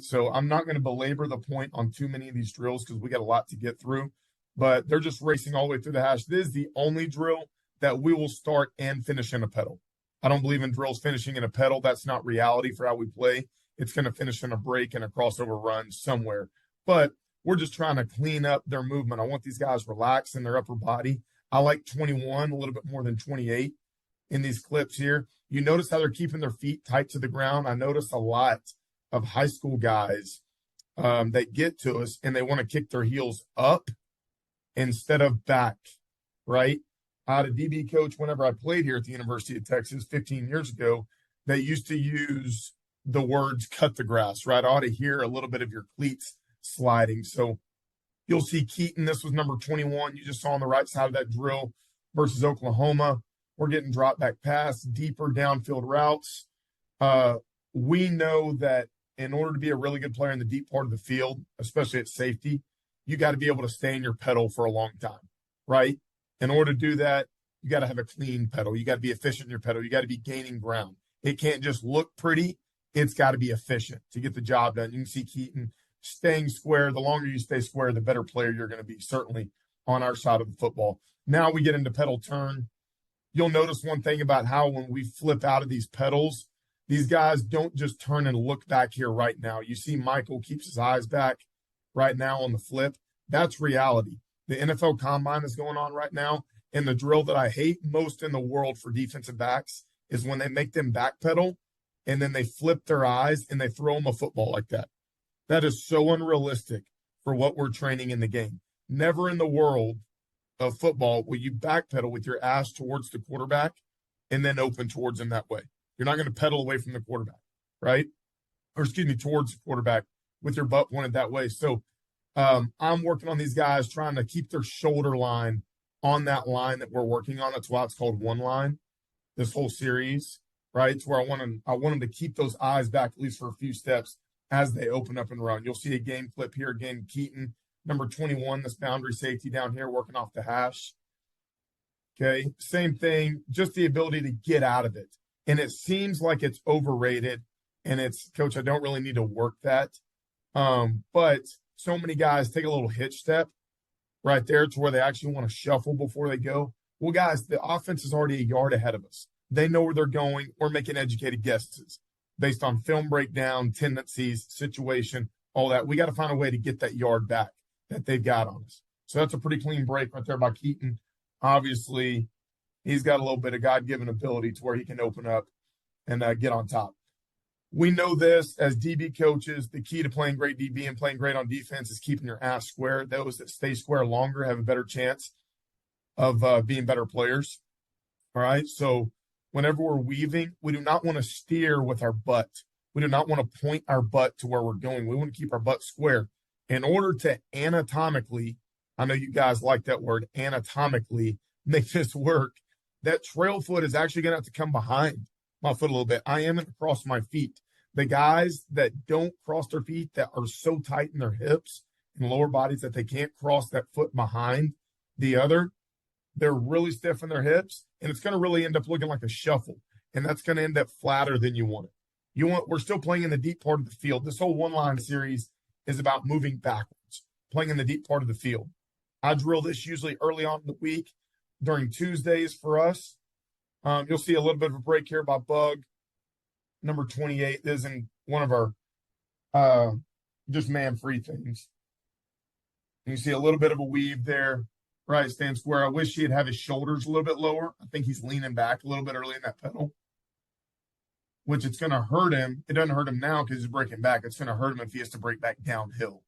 So I'm not going to belabor the point on too many of these drills because we got a lot to get through, but they're just racing all the way through the hash. This is the only drill that we will start and finish in a pedal. I don't believe in drills finishing in a pedal. That's not reality for how we play. It's going to finish in a break and a crossover run somewhere. But we're just trying to clean up their movement. I want these guys relaxed in their upper body. I like 21 a little bit more than 28 in these clips here. You notice how they're keeping their feet tight to the ground. I notice a lot of high school guys that get to us and they want to kick their heels up instead of back, right? I had a DB coach whenever I played here at the University of Texas 15 years ago that used to use the words cut the grass, right? I ought to hear a little bit of your cleats sliding. So you'll see Keaton, this was number 21. You just saw on the right side of that drill versus Oklahoma. We're getting drop back pass, deeper downfield routes. We know that in order to be a really good player in the deep part of the field, especially at safety, you got to be able to stay in your pedal for a long time, right? In order to do that, you got to have a clean pedal. You got to be efficient in your pedal. You got to be gaining ground. It can't just look pretty. It's got to be efficient to get the job done. You can see Keaton staying square. The longer you stay square, the better player you're going to be, certainly on our side of the football. Now we get into pedal turn. You'll notice one thing about how when we flip out of these pedals, these guys don't just turn and look back here right now. You see Michael keeps his eyes back right now on the flip. That's reality. The NFL Combine is going on right now, and the drill that I hate most in the world for defensive backs is when they make them backpedal and then they flip their eyes and they throw them a football like that. That is so unrealistic for what we're training in the game. Never in the world of football will you backpedal with your ass towards the quarterback and then open towards him that way. You're not going to pedal away from the quarterback, right? Or excuse me, towards the quarterback with your butt pointed that way. So I'm working on these guys trying to keep their shoulder line on that line that we're working on. That's why it's called one line, this whole series, right? It's where I want them to keep those eyes back at least for a few steps as they open up and run. You'll see a game clip here again, Keaton, number 21, this boundary safety down here working off the hash. Okay, same thing, just the ability to get out of it. And it seems like it's overrated, and it's, Coach, I don't really need to work that. But so many guys take a little hitch step right there to where they actually want to shuffle before they go. Well, guys, the offense is already a yard ahead of us. They know where they're going. We're making educated guesses based on film breakdown, tendencies, situation, all that. We got to find a way to get that yard back that they've got on us. So that's a pretty clean break right there by Keaton. Obviously, he's got a little bit of God-given ability to where he can open up and get on top. We know this as DB coaches. The key to playing great DB and playing great on defense is keeping your ass square. Those that stay square longer have a better chance of being better players. All right. So whenever we're weaving, we do not want to steer with our butt. We do not want to point our butt to where we're going. We want to keep our butt square. In order to anatomically, I know you guys like that word, anatomically, make this work, that trail foot is actually going to have to come behind my foot a little bit. I am going to cross my feet. The guys that don't cross their feet, that are so tight in their hips and lower bodies that they can't cross that foot behind the other, they're really stiff in their hips, and it's going to really end up looking like a shuffle, and that's going to end up flatter than you want it. We're still playing in the deep part of the field. This whole one-line series is about moving backwards, playing in the deep part of the field. I drill this usually early on in the week during Tuesdays for us. You'll see a little bit of a break here by Bug, number 28. This is in one of our just man-free things. And you see a little bit of a weave there, right, stand square. I wish he'd have his shoulders a little bit lower. I think he's leaning back a little bit early in that pedal, which it's going to hurt him. It doesn't hurt him now because he's breaking back. It's going to hurt him if he has to break back downhill.